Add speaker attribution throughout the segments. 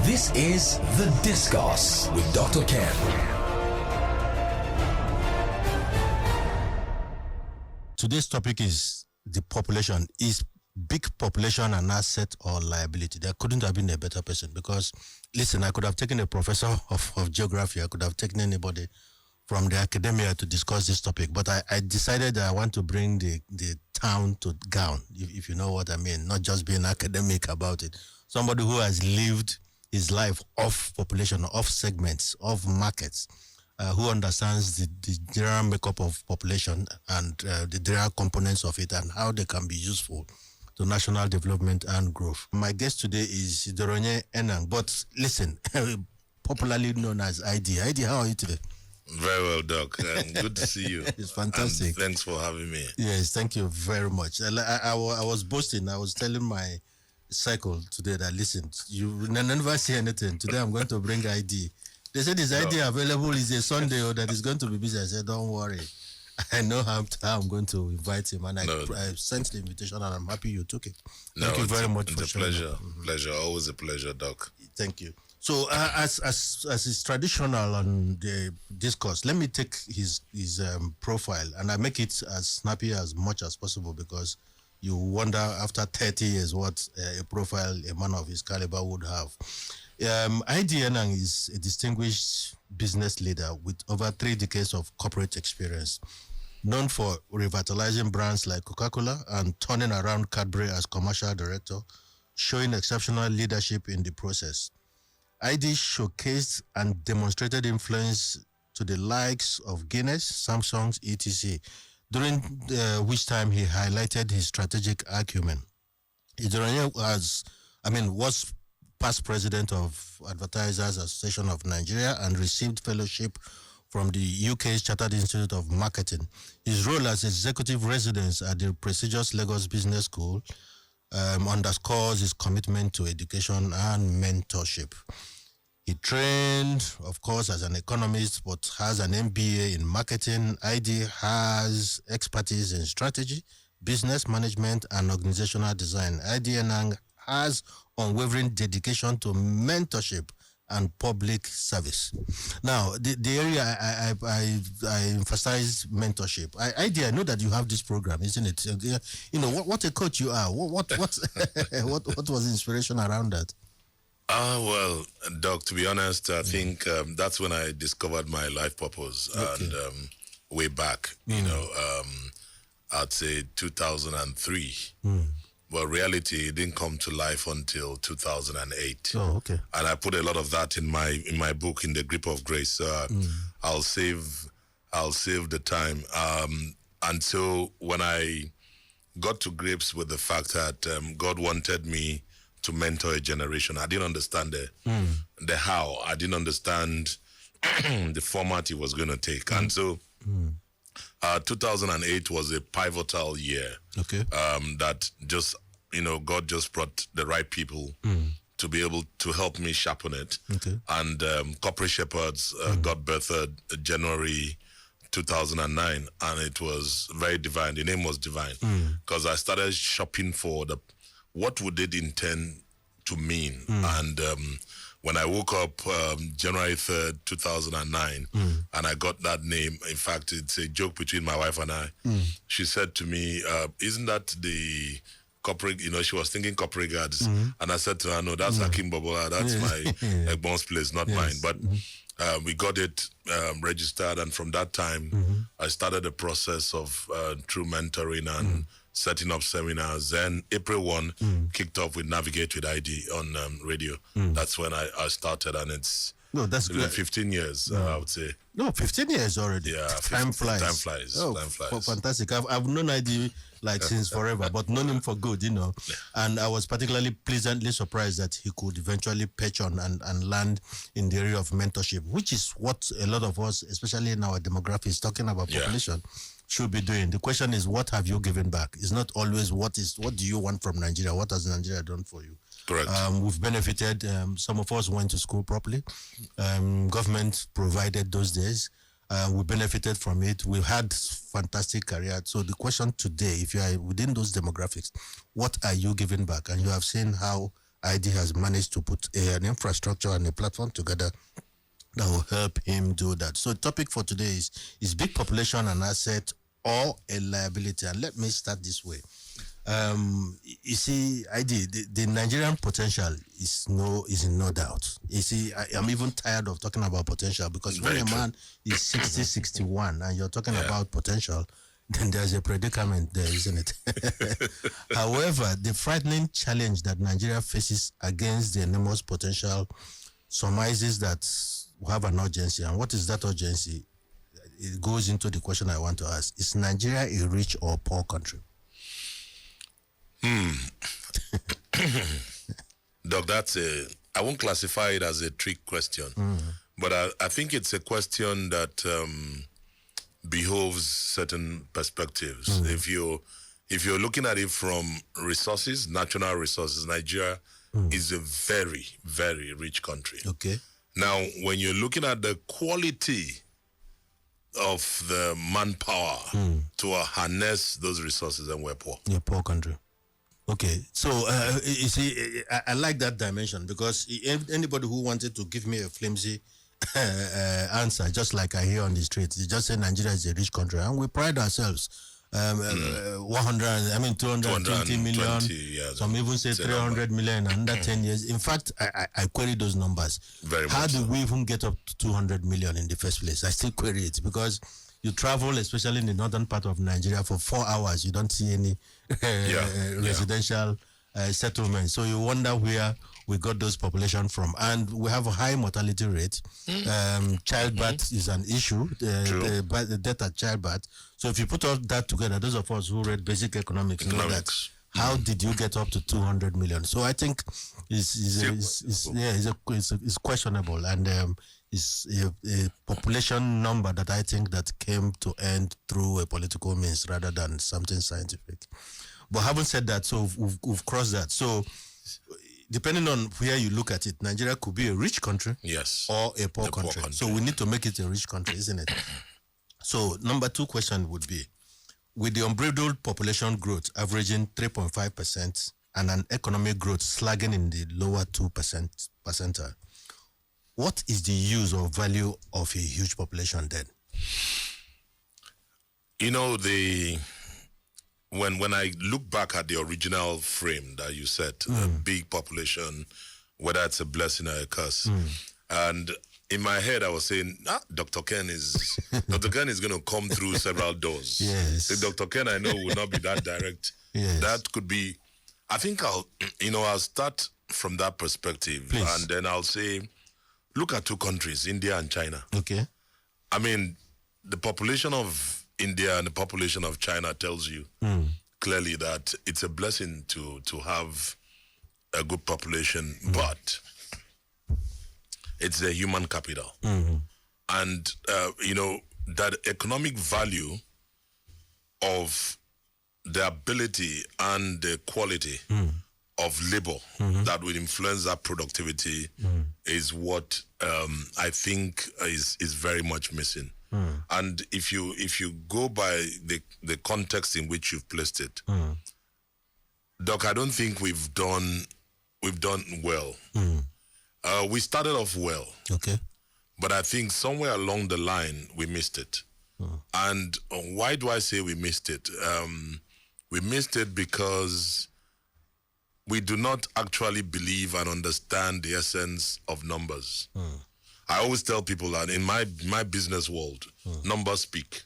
Speaker 1: This is The Discourse with Dr. Ken.
Speaker 2: Today's topic is the population. Is big population an asset or liability? There couldn't have been a better person because, listen, I could have taken a professor of geography. I could have taken anybody from the academia to discuss this topic. But I decided that I want to bring the town to gown, if you know what I mean, not just being academic about it. Somebody who has lived his life off population, off segments, off markets, who understands the general makeup of population and the general components of it and how they can be useful to national development and growth. My guest today is IDORENYEN ENANG, but listen, popularly known as ID. ID, how are you today?
Speaker 3: Very well, Doc. Good to see you.
Speaker 2: It's fantastic.
Speaker 3: And thanks for having me.
Speaker 2: Yes, thank you very much. I was boasting. I was telling my cycle today that, listen, you never see anything. Today I'm going to bring ID. They said this ID available is a Sunday or that is going to be busy. I said, don't worry. I know how I'm going to invite him. And I sent the invitation and I'm happy you took it. Thank you very much for showing up.
Speaker 3: Pleasure. Always a pleasure, Doc.
Speaker 2: Thank you. So as is traditional on the discourse, let me take his profile and I make it as snappy as much as possible because you wonder after 30 years what a profile a man of his caliber would have. ID ENANG is a distinguished business leader with over 3 decades of corporate experience, known for revitalizing brands like Coca-Cola and turning around Cadbury as commercial director, showing exceptional leadership in the process. ID showcased and demonstrated influence to the likes of Guinness, Samsung, etc., during which time he highlighted his strategic acumen. IDORENYEN was past president of Advertisers Association of Nigeria and received fellowship from the UK's Chartered Institute of Marketing. His role as executive resident at the prestigious Lagos Business School underscores his commitment to education and mentorship. He trained, of course, as an economist, but has an MBA in marketing. ID has expertise in strategy, business management, and organizational design. ID ENANG has unwavering dedication to mentorship and public service. Now, the area I emphasize mentorship. I know that you have this program, isn't it? You know what a coach you are. What was the inspiration around that?
Speaker 3: Well, Doc, to be honest, I think that's when I discovered my life purpose. Okay. And way back, I'd say 2003. Well, reality didn't come to life until 2008.
Speaker 2: Oh, okay.
Speaker 3: And I put a lot of that in my book, In the Grip of Grace. I'll save the time. And so when I got to grips with the fact that God wanted me to mentor a generation, I didn't understand the how. I didn't understand the format it was going to take. And so 2008 was a pivotal year.
Speaker 2: Okay.
Speaker 3: That just, God just brought the right people to be able to help me sharpen it.
Speaker 2: Okay.
Speaker 3: And Corporate Sherpherds got birthed January 2009, and it was very divine. The name was divine because I started shopping for what would it intend to mean. And when I woke up January 3rd, 2009, and I got that name, in fact, it's a joke between my wife and I. She said to me, isn't that the corporate, she was thinking corporate guards. And I said to her, no, that's Hakim Bobola, that's my Egbon's place, not mine. But we got it registered, and from that time, I started the process of true mentoring and setting up seminars. Then April 1 kicked off with Navigate with ID on radio. That's when I started, and it's
Speaker 2: that's
Speaker 3: been 15 years, I would say.
Speaker 2: No, 15 years already.
Speaker 3: Yeah,
Speaker 2: time flies.
Speaker 3: Time flies.
Speaker 2: Oh,
Speaker 3: time flies.
Speaker 2: Fantastic. I've known ID since forever, but known him for good, And I was particularly pleasantly surprised that he could eventually perch on and land in the area of mentorship, which is what a lot of us, especially in our demographics, talking about population, should be doing. The question is, what have you given back? It's not always what do you want from Nigeria? What has Nigeria done for you?
Speaker 3: Correct.
Speaker 2: We've benefited. Some of us went to school properly. Government provided those days. We benefited from it. We had fantastic career. So the question today, if you are within those demographics, what are you giving back? And you have seen how ID has managed to put an infrastructure and a platform together that will help him do that. So the topic for today is big population an asset or a liability? And let me start this way. You see, ID, the Nigerian potential is in no doubt. You see, I'm even tired of talking about potential, because when a man is 60, 61 and you're talking about potential, then there's a predicament there, isn't it? However, the frightening challenge that Nigeria faces against the enormous potential surmises that we have an urgency. And what is that urgency? It goes into the question I want to ask. Is Nigeria a rich or poor country?
Speaker 3: Doc, I won't classify it as a trick question, but I think it's a question that behoves certain perspectives. If you're looking at it from resources, natural resources, Nigeria is a very, very rich country.
Speaker 2: Okay.
Speaker 3: Now, when you're looking at the quality of the manpower to harness those resources, then we're poor.
Speaker 2: You're a poor country. Okay, so you see, I like that dimension, because anybody who wanted to give me a flimsy answer, just like I hear on the street, they just say Nigeria is a rich country, and we pride ourselves. 220 million. Some even say 300 million under 10 years. In fact, I query those numbers. How do we even get up to 200 million in the first place? I still query it, because you travel, especially in the northern part of Nigeria, for 4 hours, you don't see any residential settlement. So you wonder where we got those population from. And we have a high mortality rate. Childbirth is an issue, the death at childbirth. So if you put all that together, those of us who read basic economics know that. How did you get up to 200 million? So I think it's questionable, and it's a population number that I think that came to end through a political means rather than something scientific. But having said that, so we've crossed that. So depending on where you look at it, Nigeria could be a rich country, or a poor country. So we need to make it a rich country, isn't it? So number 2 question would be, with the unbridled population growth averaging 3.5% and an economic growth slagging in the lower 2% percentile, what is the use or value of a huge population then?
Speaker 3: You know, when I look back at the original frame that you said, a big population, whether it's a blessing or a curse, and in my head, I was saying, Dr. Ken is going to come through several doors.
Speaker 2: Yes.
Speaker 3: The Dr. Ken I know will not be that direct.
Speaker 2: Yes.
Speaker 3: That could be. I think I'll start from that perspective.
Speaker 2: Please.
Speaker 3: And then I'll say, look at 2 countries, India and China.
Speaker 2: Okay.
Speaker 3: I mean, the population of India and the population of China tells you clearly that it's a blessing to have a good population, but it's the human capital. And, that economic value of the ability and the quality of labor that will influence that productivity is what I think is very much missing. And if you go by the context in which you've placed it, Doc, I don't think we've done well. We started off well.
Speaker 2: Okay.
Speaker 3: But I think somewhere along the line, we missed it. And why do I say we missed it? We missed it because we do not actually believe and understand the essence of numbers. I always tell people that in my business world, numbers speak.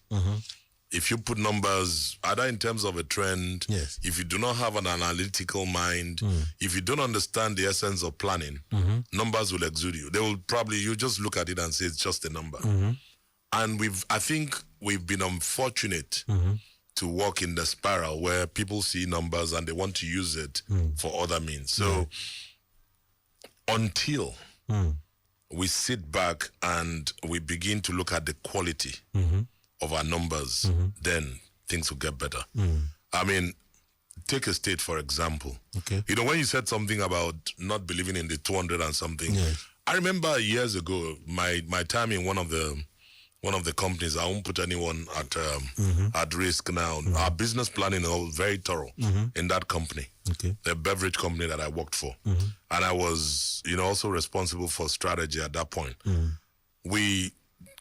Speaker 3: If you put numbers, either in terms of a trend, if you do not have an analytical mind, if you don't understand the essence of planning, numbers will exude you. They will probably, you just look at it and say it's just a number. And I think we've been unfortunate to walk in the spiral where people see numbers and they want to use it for other means. So until we sit back and we begin to look at the quality of our numbers, then things will get better. I mean, take a state, for example.
Speaker 2: Okay.
Speaker 3: You know, when you said something about not believing in the 200 and something, I remember years ago, my time in one of the one of the companies. I won't put anyone at risk now. Our business planning was very thorough in that company, the beverage company that I worked for. And I was, also responsible for strategy at that point. We,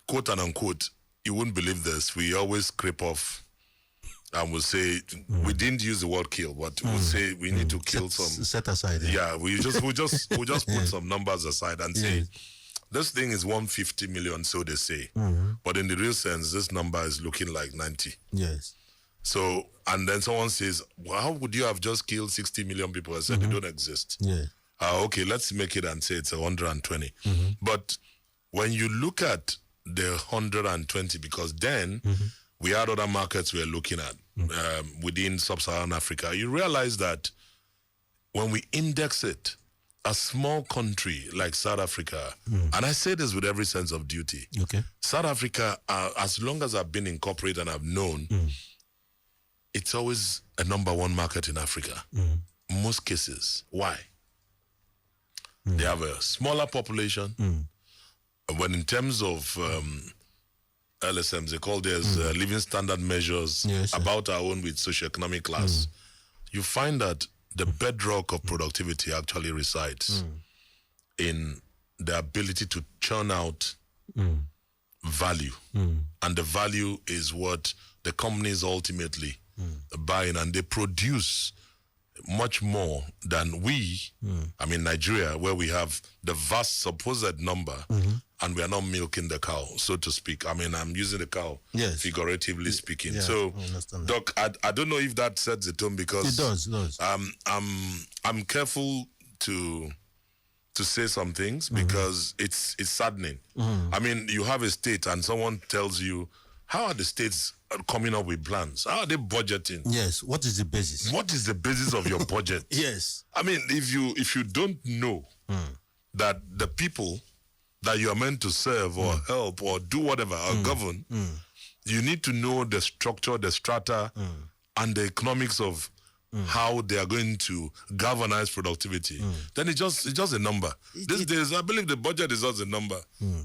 Speaker 3: quote and unquote, you wouldn't believe this, we always scrape off and we'll say, we didn't use the word kill, but we'll say we need to kill some.
Speaker 2: Set aside.
Speaker 3: Yeah, we'll just put some numbers aside and say, this thing is 150 million, so they say. But in the real sense, this number is looking like 90.
Speaker 2: Yes.
Speaker 3: So, and then someone says, well, how would you have just killed 60 million people? I said, they don't exist.
Speaker 2: Yeah.
Speaker 3: Okay, let's make it and say it's 120. But when you look at the 120, because then we had other markets we're looking at within sub-Saharan Africa, you realize that when we index it, a small country like South Africa, and I say this with every sense of duty, South Africa, as long as I've been in corporate and I've known, it's always a #1 market in Africa. Most cases. Why? They have a smaller population. When in terms of LSMs, they call theirs living standard measures about our own with socioeconomic class, you find that the bedrock of productivity actually resides in the ability to churn out value. And the value is what the companies ultimately buy in, and they produce much more than we, I mean Nigeria, where we have the vast supposed number and we are not milking the cow, so to speak. I mean, I'm using the cow figuratively speaking.
Speaker 2: Yeah,
Speaker 3: so, Doc, I don't know if that sets the tone, because
Speaker 2: it does.
Speaker 3: I'm careful to say some things because it's saddening. I mean, you have a state and someone tells you, how are the states coming up with plans? How are they budgeting?
Speaker 2: Yes. What is the basis?
Speaker 3: What is the basis of your budget?
Speaker 2: Yes.
Speaker 3: I mean, if you don't know that the people that you are meant to serve or help or do whatever or govern, you need to know the structure, the strata, and the economics of how they are going to galvanize productivity. Then it's just a number. These days, I believe the budget is just a number.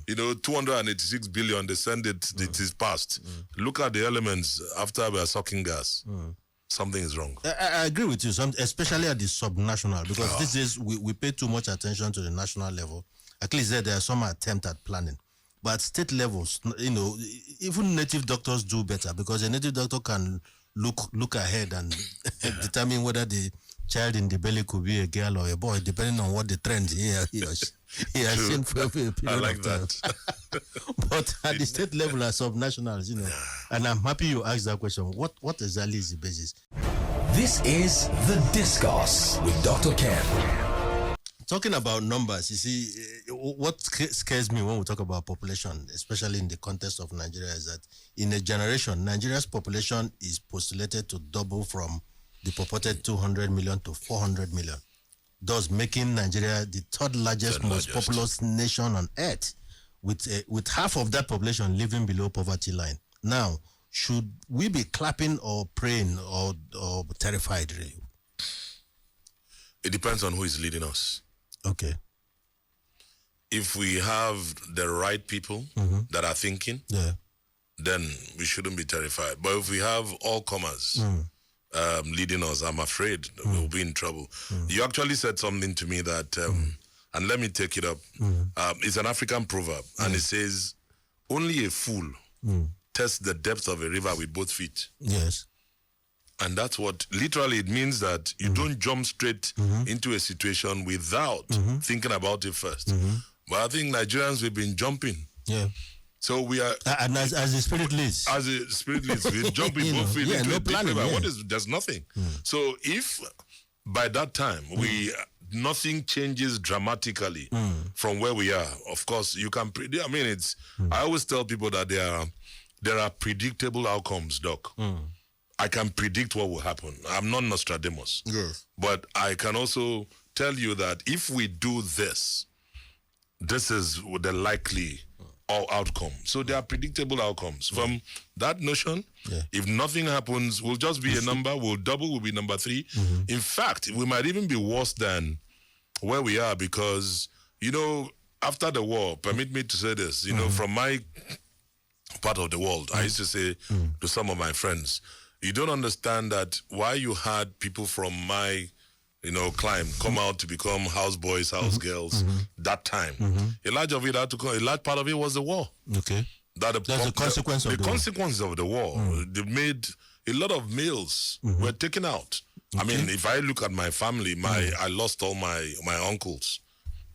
Speaker 3: 286 billion, they send it, it is passed. Look at the elements after we are sucking gas. Something is wrong.
Speaker 2: I agree with you, especially at the subnational, because these days we pay too much attention to the national level. At least there are some attempt at planning. But at state levels, even native doctors do better, because a native doctor can look ahead and determine whether the child in the belly could be a girl or a boy, depending on what the trend he has seen for a period
Speaker 3: I like
Speaker 2: of time.
Speaker 3: that.
Speaker 2: But at the state level as subnationals, and I'm happy you asked that question. What exactly is the basis?
Speaker 1: This is The Discourse with Dr. Ken.
Speaker 2: Talking about numbers, you see, what scares me when we talk about population, especially in the context of Nigeria, is that in a generation, Nigeria's population is postulated to double from the purported 200 million to 400 million, thus making Nigeria the third largest, most populous nation on earth, with half of that population living below poverty line. Now, should we be clapping or praying or terrified, really?
Speaker 3: It depends on who is leading us.
Speaker 2: Okay.
Speaker 3: If we have the right people that are thinking, then we shouldn't be terrified. But if we have all comers leading us, I'm afraid we'll be in trouble. You actually said something to me that, and let me take it up. It's an African proverb, and it says, only a fool tests the depth of a river with both feet.
Speaker 2: Yes.
Speaker 3: And that's what, literally, it means that you don't jump straight into a situation without thinking about it first. But I think Nigerians, we've been jumping.
Speaker 2: Yeah.
Speaker 3: So we are...
Speaker 2: And as the spirit leads.
Speaker 3: As the spirit leads, we're jumping both feet into
Speaker 2: no
Speaker 3: a deep
Speaker 2: planning,
Speaker 3: river. There's nothing. So if by that time nothing changes dramatically from where we are, of course, you can... I mean, I always tell people that there are predictable outcomes, Doc. I can predict what will happen. I'm not Nostradamus.
Speaker 2: Yes.
Speaker 3: But I can also tell you that if we do this, this is the likely outcome. So there are predictable outcomes. From that notion, if nothing happens, we'll just be a number, we'll double, we'll be number 3. In fact, we might even be worse than where we are because, after the war, permit me to say this, from my part of the world. I used to say to some of my friends, you don't understand that why you had people from my climb come out to become houseboys, house girls that time. A large of it had to come, a large part of it was the war.
Speaker 2: Okay.
Speaker 3: That's
Speaker 2: the consequence of the
Speaker 3: consequence of the war. They made a lot of males were taken out. I mean, if I look at my family, I lost all my uncles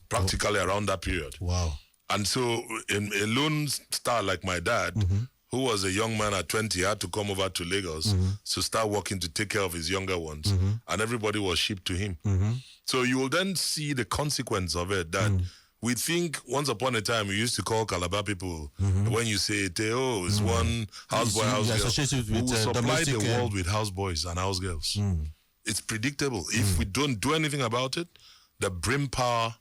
Speaker 3: practically around that period.
Speaker 2: Wow.
Speaker 3: And so a lone star like my dad, who was a young man at 20, had to come over to Lagos to start working to take care of his younger ones. And everybody was shipped to him. So you will then see the consequence of it, that we think once upon a time we used to call Calabar people, when you say, it's one houseboy, housegirl, who will supply the world with houseboys and housegirls. It's predictable. If we don't do anything about it, the brain power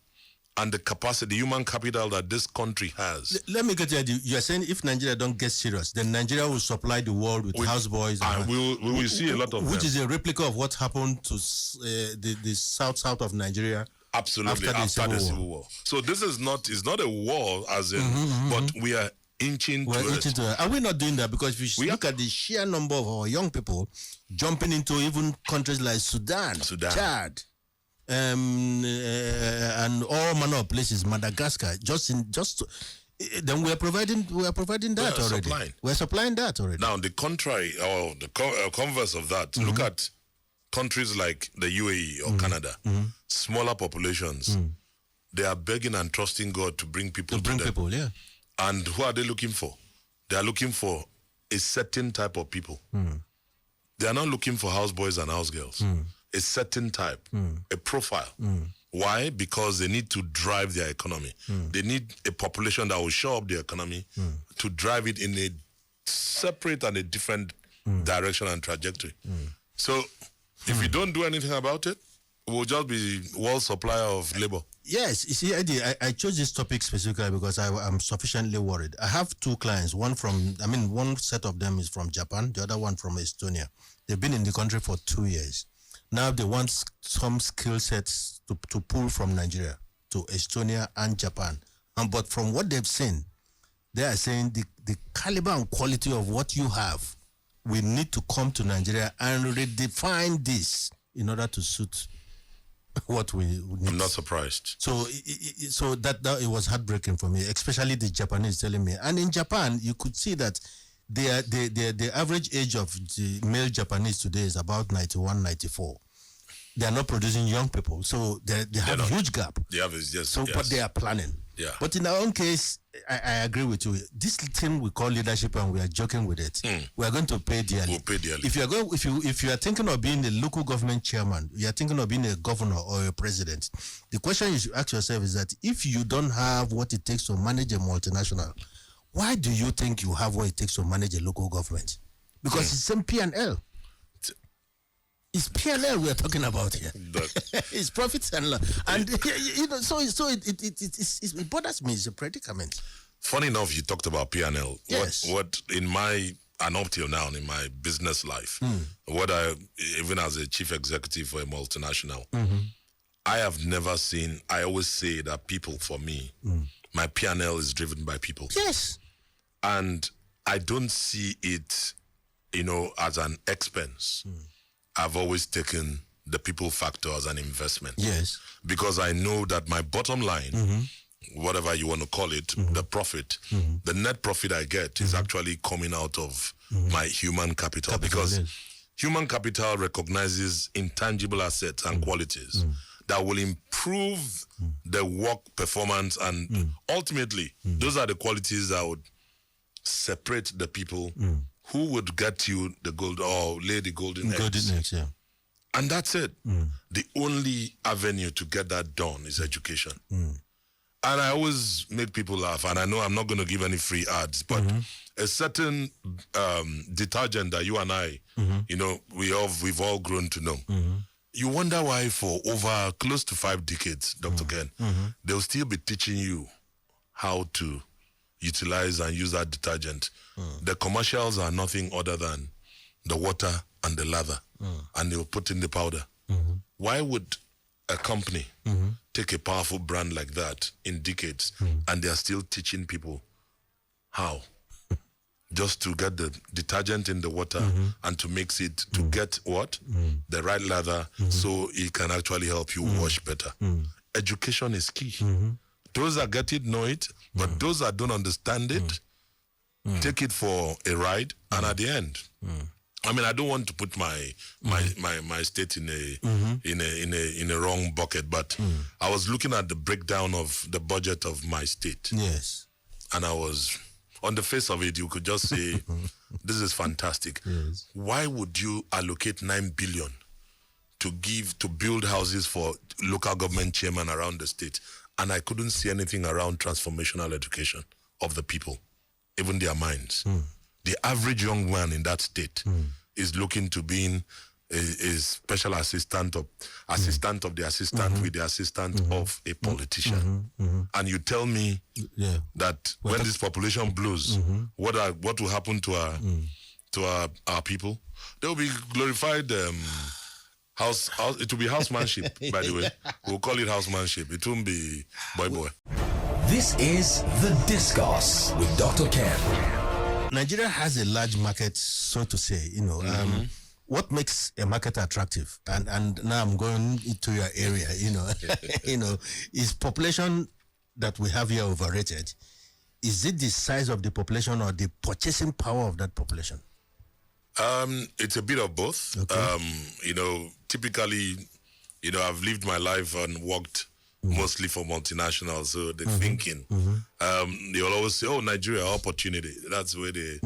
Speaker 3: and the capacity, the human capital that this country has.
Speaker 2: Let me get you. You are saying if Nigeria don't get serious, then Nigeria will supply the world with houseboys.
Speaker 3: And we will see a lot of
Speaker 2: which
Speaker 3: them.
Speaker 2: is a replica of what happened to the south of Nigeria.
Speaker 3: Absolutely, after the Civil War. So this is not, it's not a war as in, but we are inching to it.
Speaker 2: Are we not doing that? Because if you look at the sheer number of our young people jumping into even countries like Sudan. Chad, and all manner of places, Madagascar, then we are providing that already. We're supplying that already.
Speaker 3: Now the contrary, or the converse of that, look at countries like the UAE or Canada, smaller populations. They are begging and trusting God to bring people to them.
Speaker 2: Yeah.
Speaker 3: And who are they looking for? They are looking for a certain type of people. They are not looking for houseboys and housegirls. A certain type, a profile. Why? Because they need to drive their economy. They need a population that will show up the economy to drive it in a separate and a different direction and trajectory. So if we don't do anything about it, we'll just be world supplier of labor.
Speaker 2: Yes, you see, Eddie, I chose this topic specifically because I'm sufficiently worried. I have two clients, one set of them is from Japan, the other one from Estonia. They've been in the country for 2 years. Now they want some skill sets to pull from Nigeria to Estonia and Japan. But from what they've seen, they are saying the caliber and quality of what you have, we need to come to Nigeria and redefine this in order to suit what we need.
Speaker 3: I'm not surprised.
Speaker 2: So that it was heartbreaking for me, especially the Japanese telling me. And in Japan, you could see that the average age of the male Japanese today is about 91, 94. They are not producing young people, so they have a huge gap.
Speaker 3: The average, yes.
Speaker 2: But they are planning.
Speaker 3: Yeah.
Speaker 2: But in our own case, I agree with you. This thing we call leadership, and we are joking with it. We are going to pay dearly.
Speaker 3: We'll pay dearly.
Speaker 2: If you are thinking of being a local government chairman, you are thinking of being a governor or a president, the question you should ask yourself is that if you don't have what it takes to manage a multinational, why do you think you have what it takes to manage a local government? Because it's same P&L. It's P&L we're talking about here. It's profits and loss. And so it bothers me. It's a predicament.
Speaker 3: Funny enough, you talked about P&L.
Speaker 2: Yes.
Speaker 3: What and up till now in my business life, even as a chief executive for a multinational, I have never seen. I always say that people, for me, my P&L is driven by people.
Speaker 2: Yes.
Speaker 3: And I don't see it, as an expense. I've always taken the people factor as an investment.
Speaker 2: Yes.
Speaker 3: Because I know that my bottom line, whatever you want to call it, the profit, the net profit I get is actually coming out of my human capital. Because human capital recognizes intangible assets and qualities that will improve the work performance, and ultimately, those are the qualities that would separate the people who would get you the gold or lay the golden eggs.
Speaker 2: Yeah.
Speaker 3: And that's it. The only avenue to get that done is education. And I always make people laugh, and I know I'm not going to give any free ads, but a certain detergent that you and I, we've all grown to know. You wonder why for over close to 5 decades, Dr. Ken, they'll still be teaching you how to utilize and use that detergent. The commercials are nothing other than the water and the lather, and they'll put in the powder. Why would a company take a powerful brand like that in decades and they're still teaching people how? just to get the detergent in the water and to mix it to get what? The right lather so it can actually help you wash better. Education is key. Those that get it know it, but those that don't understand it, take it for a ride, and at the end, I mean, I don't want to put my state in a wrong bucket, but I was looking at the breakdown of the budget of my state.
Speaker 2: Yes.
Speaker 3: And I was, on the face of it, you could just say, this is fantastic.
Speaker 2: Yes.
Speaker 3: Why would you allocate 9 billion to build houses for local government chairmen around the state? And I couldn't see anything around transformational education of the people, even their minds. The average young man in that state is looking to being a special assistant of the assistant with the assistant of a politician. And you tell me that when this population blows, what will happen to our people? They will be glorified. It will be housemanship, by the way. We'll call it housemanship. It won't be boy.
Speaker 1: This is The Discourse with Dr. Ken.
Speaker 2: Nigeria has a large market, so to say, what makes a market attractive? And now I'm going into your area, is population that we have here overrated? Is it the size of the population or the purchasing power of that population?
Speaker 3: It's a bit of both.
Speaker 2: Okay.
Speaker 3: Typically, I've lived my life and worked mostly for multinationals, so the thinking, they'll always say, oh, Nigeria, opportunity. That's where the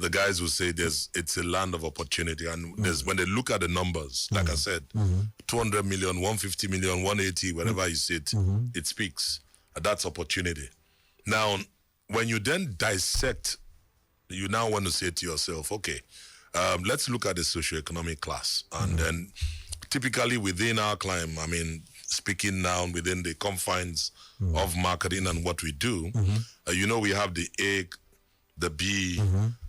Speaker 3: guys will say it's a land of opportunity. And when they look at the numbers, like I said, 200 million, 150 million, 180, wherever you sit, it speaks. That's opportunity. Now, when you then dissect, you now want to say to yourself, okay, let's look at the socioeconomic class. And then typically within our climb, I mean, speaking now within the confines of marketing and what we do, we have the A, the B,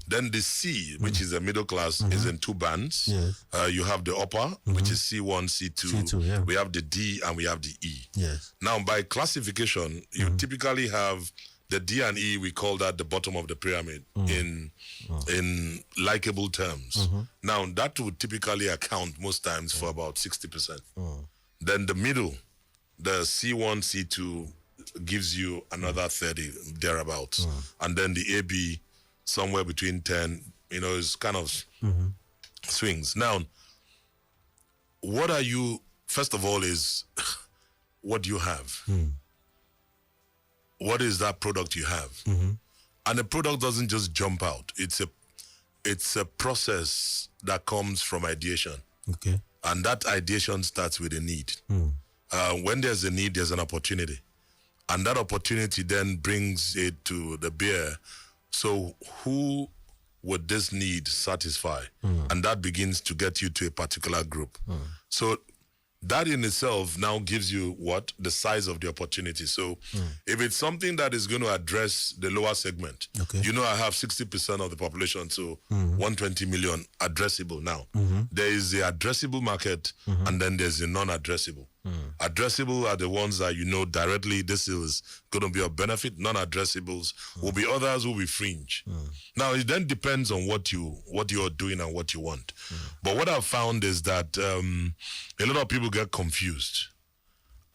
Speaker 3: then the C, which is the middle class, is in two bands.
Speaker 2: Yes.
Speaker 3: You have the upper, which is C1, C2. C2, yeah. We have the D and we have the E.
Speaker 2: Yes.
Speaker 3: Now, by classification, you typically have the D and E, we call that the bottom of the pyramid in likable terms. Now, that would typically account most times for about 60%. Then the middle, the C1, C2 gives you another 30, thereabouts. And then the AB, somewhere between 10, is kind of swings. Now, what are you, first of all, is what do you have? What is that product you have? And the product doesn't just jump out. It's a process that comes from ideation.
Speaker 2: Okay.
Speaker 3: And that ideation starts with a need. When there's a need, there's an opportunity. And that opportunity then brings it to the bear. So who would this need satisfy? And that begins to get you to a particular group. So that in itself now gives you what? The size of the opportunity. So if it's something that is going to address the lower segment,
Speaker 2: okay.
Speaker 3: I have 60% of the population, so 120 million addressable now. There is the addressable market and then there's the non-addressable. Addressable are the ones that directly this is going to be of benefit. Non-addressables will be others who will be fringe. Now, it then depends on what you're doing and what you want. But what I've found is that a lot of people get confused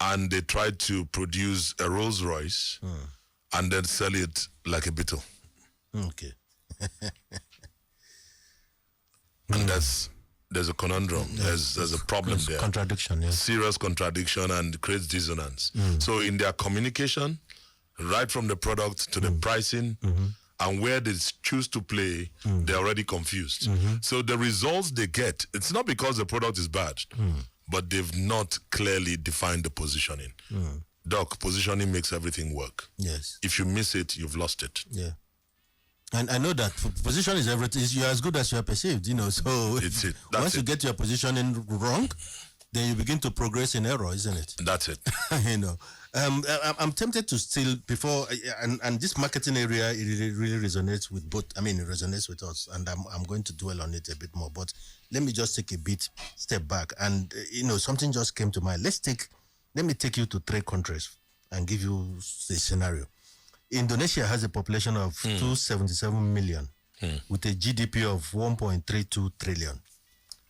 Speaker 3: and they try to produce a Rolls Royce and then sell it like a Beetle.
Speaker 2: Okay.
Speaker 3: And there's a conundrum. There's a problem there.
Speaker 2: Contradiction, yes.
Speaker 3: Serious contradiction and creates dissonance. So in their communication, right from the product to the pricing, and where they choose to play, they're already confused. So the results they get, it's not because the product is bad, but they've not clearly defined the positioning. Doc, positioning makes everything work.
Speaker 2: Yes.
Speaker 3: If you miss it, you've lost it.
Speaker 2: Yeah. And I know that position is everything. You're as good as you are perceived, so
Speaker 3: it's it.
Speaker 2: Once you get your positioning wrong, then you begin to progress in error, isn't it?
Speaker 3: That's it.
Speaker 2: I'm tempted to still, before, and this marketing area, it really resonates with both. I mean, it resonates with us, and I'm going to dwell on it a bit more. But let me just take a step back. And, something just came to mind. Let me take you to 3 countries and give you the scenario. Indonesia has a population of 277 million. with a GDP of 1.32 trillion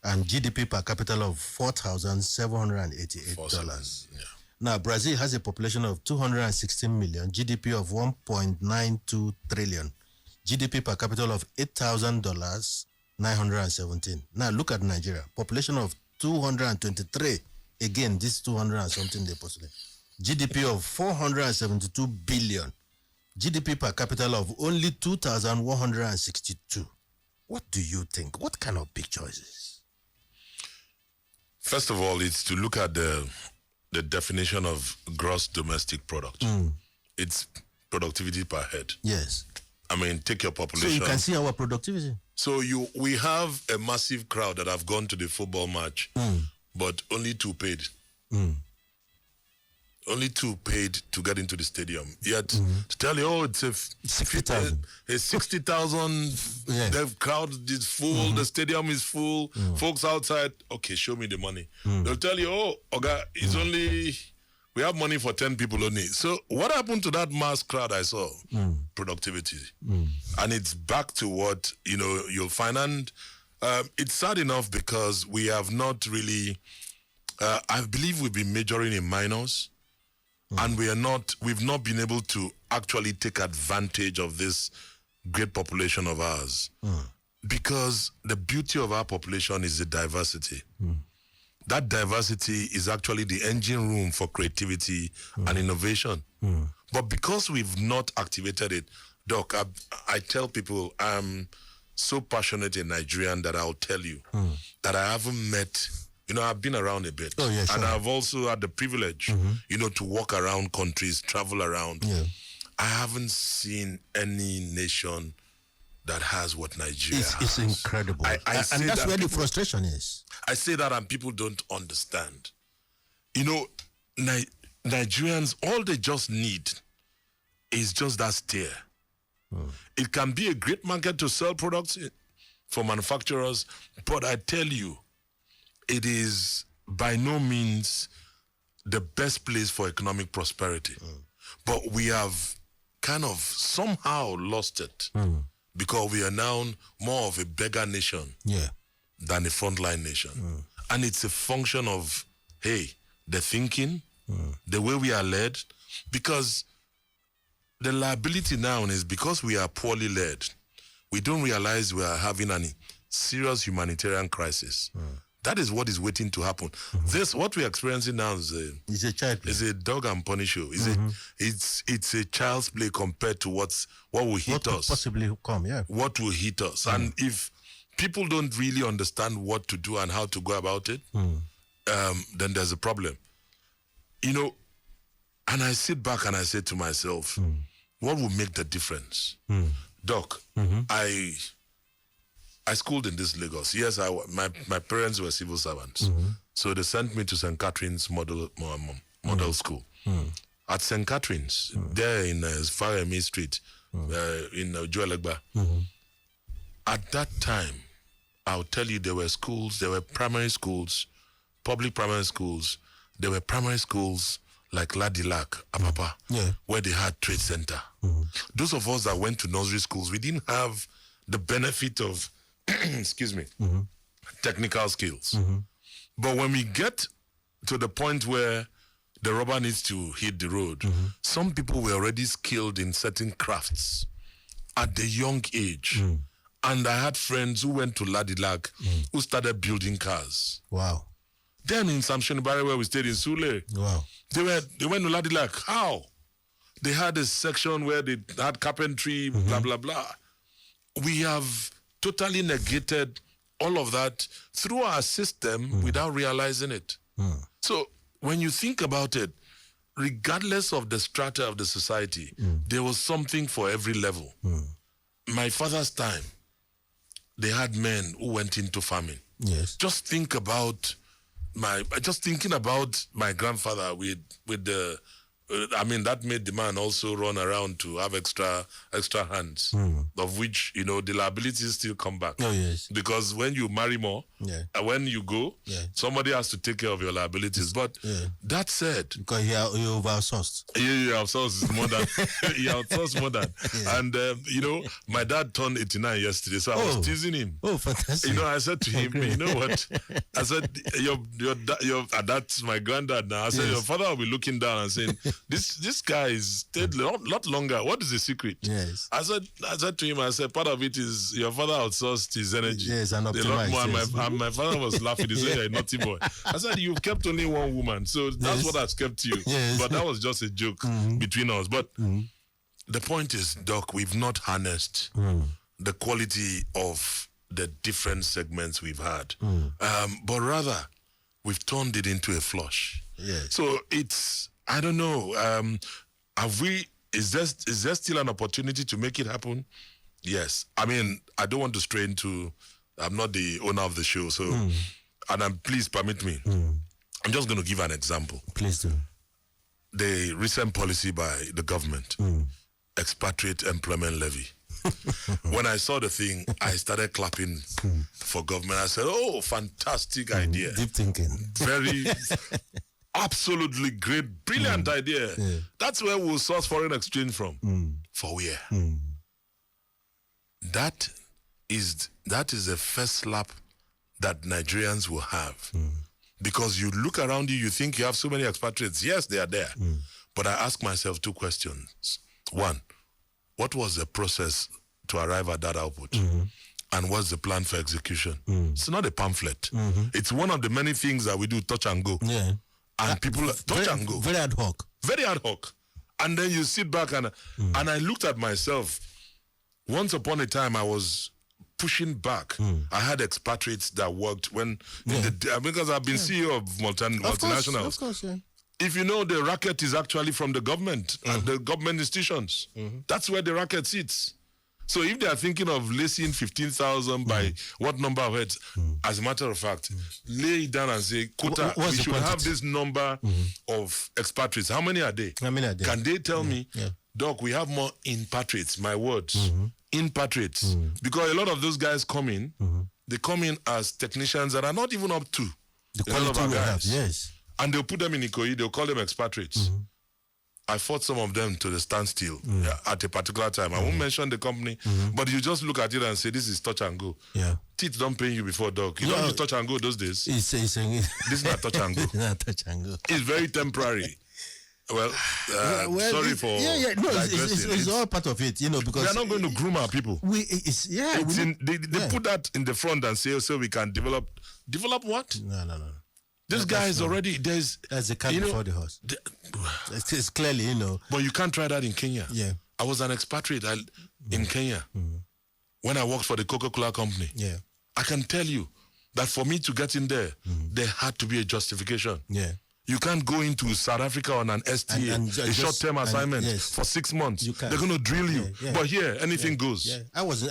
Speaker 2: and GDP per capita of $4,788.
Speaker 3: Yeah.
Speaker 2: Now, Brazil has a population of 216 million, GDP of 1.92 trillion, GDP per capita of $8,917. Now, look at Nigeria, population of 223. Again, this 200 and something they postulate. GDP of 472 billion, GDP per capita of only 2,162. What do you think? What kind of picture is this?
Speaker 3: First of all, it's to look at the definition of gross domestic product. It's productivity per head.
Speaker 2: Yes.
Speaker 3: I mean, take your population.
Speaker 2: So you can see our productivity.
Speaker 3: So we have a massive crowd that have gone to the football match, but only 2 paid. Only 2 paid to get into the stadium. Yet to tell you, it's a
Speaker 2: 60,000.
Speaker 3: A 60,000.
Speaker 2: Yeah.
Speaker 3: The crowd is full. The stadium is full. Folks outside. Okay, show me the money. They'll tell you, oh, okay, it's only we have money for 10 people only. So what happened to that mass crowd I saw? Productivity, and it's back to what you'll find. And it's sad enough because we have not really. I believe we've been majoring in minors. And we've not been able to actually take advantage of this great population of ours. Because the beauty of our population is the diversity. That diversity is actually the engine room for creativity and innovation. But because we've not activated it, Doc, I tell people I'm so passionate in Nigerian that I'll tell you that I haven't met. I've been around a bit.
Speaker 2: Oh, yeah, sure.
Speaker 3: And I've also had the privilege, to walk around countries, travel around.
Speaker 2: Yeah.
Speaker 3: I haven't seen any nation that has what Nigeria has.
Speaker 2: It's incredible.
Speaker 3: I
Speaker 2: and that's where the frustration is.
Speaker 3: I say that and people don't understand. Nigerians, all they just need is just that steer. It can be a great market to sell products for manufacturers, but I tell you, it is by no means the best place for economic prosperity. But we have kind of somehow lost it because we are now more of a beggar nation than a frontline nation. And it's a function of, the thinking, the way we are led, because the liability now is because we are poorly led, we don't realize we are having a serious humanitarian crisis. That is what is waiting to happen. What we're experiencing now is
Speaker 2: a child play.
Speaker 3: It's a dog and pony show. It's a child's play compared to what will hit us.
Speaker 2: Possibly come, yeah.
Speaker 3: What will hit us. And if people don't really understand what to do and how to go about it, then there's a problem. And I sit back and I say to myself, what will make the difference? Doc, I schooled in this Lagos. Yes, my parents were civil servants. So they sent me to St. Catherine's model school. At St. Catherine's, there in Faremi Street, in Joelegba. At that time, I'll tell you, there were schools, there were primary schools, public primary schools. There were primary schools like Ladilak, Apapa, where they had trade center. Those of us that went to nursery schools, we didn't have the benefit of excuse me, technical skills. But when we get to the point where the rubber needs to hit the road, some people were already skilled in certain crafts at the young age. And I had friends who went to Ladilak who started building cars.
Speaker 2: Wow.
Speaker 3: Then in Samshonibari, where we stayed in Sule, they went to Ladilak. How? They had a section where they had carpentry, blah, blah, blah. We have totally negated all of that through our system without realizing it. So when you think about it, regardless of the strata of the society, there was something for every level. My father's time, they had men who went into farming.
Speaker 2: Yes.
Speaker 3: Just thinking about my grandfather with the I mean, that made the man also run around to have extra hands, of which, the liabilities still come back.
Speaker 2: Oh, yes.
Speaker 3: Because when you marry more, and when you go, somebody has to take care of your liabilities. But that said...
Speaker 2: Because you outsourced.
Speaker 3: You outsourced more than... you outsourced more than. Yeah. And, my dad turned 89 yesterday, so I was teasing him.
Speaker 2: Oh, fantastic.
Speaker 3: I said to him, you know what? I said, your that's my granddad now. I said, your father will be looking down and saying... This guy is stayed a lot longer. What is the secret?
Speaker 2: Yes.
Speaker 3: I said to him, part of it is your father outsourced his energy.
Speaker 2: Yes, and
Speaker 3: optimized. And my father was laughing. He said, you're a naughty boy. I said, you've kept only one woman, so that's what has kept you.
Speaker 2: Yes.
Speaker 3: But that was just a joke between us. But the point is, Doc, we've not harnessed the quality of the different segments we've had. But rather, we've turned it into a flush.
Speaker 2: Yes.
Speaker 3: So it's... I don't know. Is there still an opportunity to make it happen? Yes. I mean, I don't want to stray into... I'm not the owner of the show, so... please permit me. I'm just going to give an example.
Speaker 2: Please do.
Speaker 3: The recent policy by the government, expatriate employment levy. When I saw the thing, I started clapping for government. I said, oh, fantastic idea.
Speaker 2: Deep thinking.
Speaker 3: Very... Absolutely great, brilliant idea. Yeah. That's where we'll source foreign exchange from. For where? That is the first slap that Nigerians will have. Because you look around you, you think you have so many expatriates. Yes, they are there. But I ask myself two questions. One, what was the process to arrive at that output? And what's the plan for execution? It's not a pamphlet. It's one of the many things that we do, touch and go.
Speaker 2: Yeah.
Speaker 3: And people touch and go.
Speaker 2: Very ad hoc.
Speaker 3: Very ad hoc. And then you sit back and I looked at myself. Once upon a time, I was pushing back. I had expatriates that worked because I've been CEO of multinationals.
Speaker 2: Of course, yeah.
Speaker 3: If you know, the racket is actually from the government and the government institutions. That's where the racket sits. So if they are thinking of lacing 15,000 by what number of heads, as a matter of fact, lay it down and say, quota, we should have this number of expatriates. How many are they? Can they tell me, Doc, we have more impatriates, my words, impatriates. Because a lot of those guys come in, they come in as technicians that are not even up to
Speaker 2: the quality we have, yes.
Speaker 3: And they'll put them in Ikoyi, they'll call them expatriates. I fought some of them to the standstill at a particular time. I won't mention the company, but you just look at it and say, this is touch and go.
Speaker 2: Yeah.
Speaker 3: Teeth don't pay you before, Doc. You don't use touch and go those days.
Speaker 2: This
Speaker 3: is not touch and go.
Speaker 2: It's not touch and go.
Speaker 3: It's very temporary. Well, sorry for
Speaker 2: it's all part of it, because
Speaker 3: we are not going to groom our people.
Speaker 2: They
Speaker 3: put that in the front and say, so we can develop what?
Speaker 2: No.
Speaker 3: This guy is already
Speaker 2: that's the cat before the horse. It's clearly,
Speaker 3: But you can't try that in Kenya.
Speaker 2: Yeah.
Speaker 3: I was an expatriate in Kenya when I worked for the Coca-Cola company.
Speaker 2: Yeah.
Speaker 3: I can tell you that for me to get in there, there had to be a justification.
Speaker 2: Yeah.
Speaker 3: You can't go into South Africa on an STA, a short-term assignment for 6 months. They're going to drill you.
Speaker 2: Yeah.
Speaker 3: But here, anything goes.
Speaker 2: Yeah. I was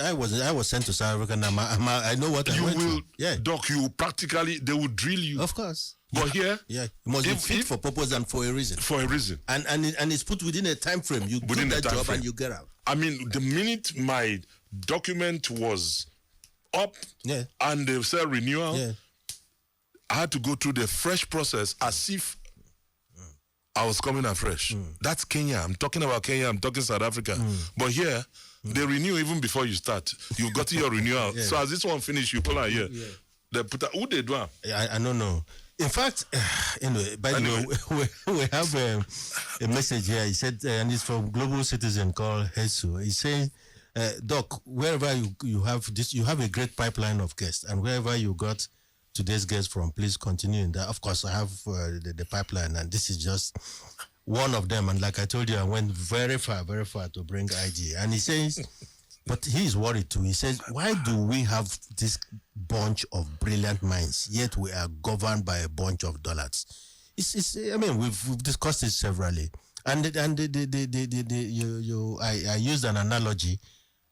Speaker 2: sent to South Africa. And I know what I went to. Yeah.
Speaker 3: Doc, they will drill you.
Speaker 2: Of course.
Speaker 3: But here,
Speaker 2: it must be fit for purpose and for a reason.
Speaker 3: For a reason.
Speaker 2: And it's put within a time frame. You do that job and you get out.
Speaker 3: I mean, the minute my document was up and they said renewal, I had to go through the fresh process as if I was coming afresh. That's Kenya. I'm talking about Kenya. I'm talking South Africa. But here, they renew even before you start. You've got your renewal. So as this one finished, you pull out here. They put who they do?
Speaker 2: I don't know. In fact, anyway, by the way, we have a message here. He said, and it's from Global Citizen called Jesus. He's saying, Doc, wherever you have this, you have a great pipeline of guests, and wherever you got today's guest from, please continue in that. Of course, I have the pipeline, and this is just one of them. And like I told you, I went very far to bring IG. And he says, but he's worried too. He says, why do we have this bunch of brilliant minds, yet we are governed by a bunch of dollars? I mean, we've discussed it severally. And I used an analogy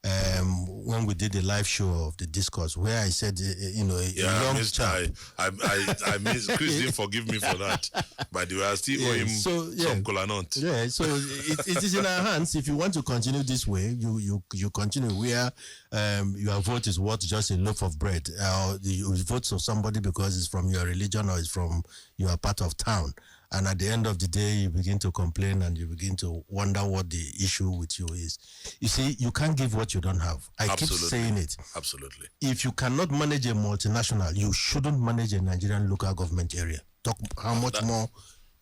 Speaker 2: when we did the live show of the Discourse, where I said, a young chap.
Speaker 3: I miss. Chris didn't forgive me for that. By the way, I still owe him some kola nut.
Speaker 2: Yeah, so it is in our hands. If you want to continue this way, you continue where your vote is worth just a loaf of bread, or you vote for somebody because it's from your religion or it's from your part of town. And at the end of the day, you begin to complain and you begin to wonder what the issue with you is. You see, you can't give what you don't have. I keep saying it.
Speaker 3: Absolutely.
Speaker 2: If you cannot manage a multinational, you shouldn't manage a Nigerian local government area. Talk how much more.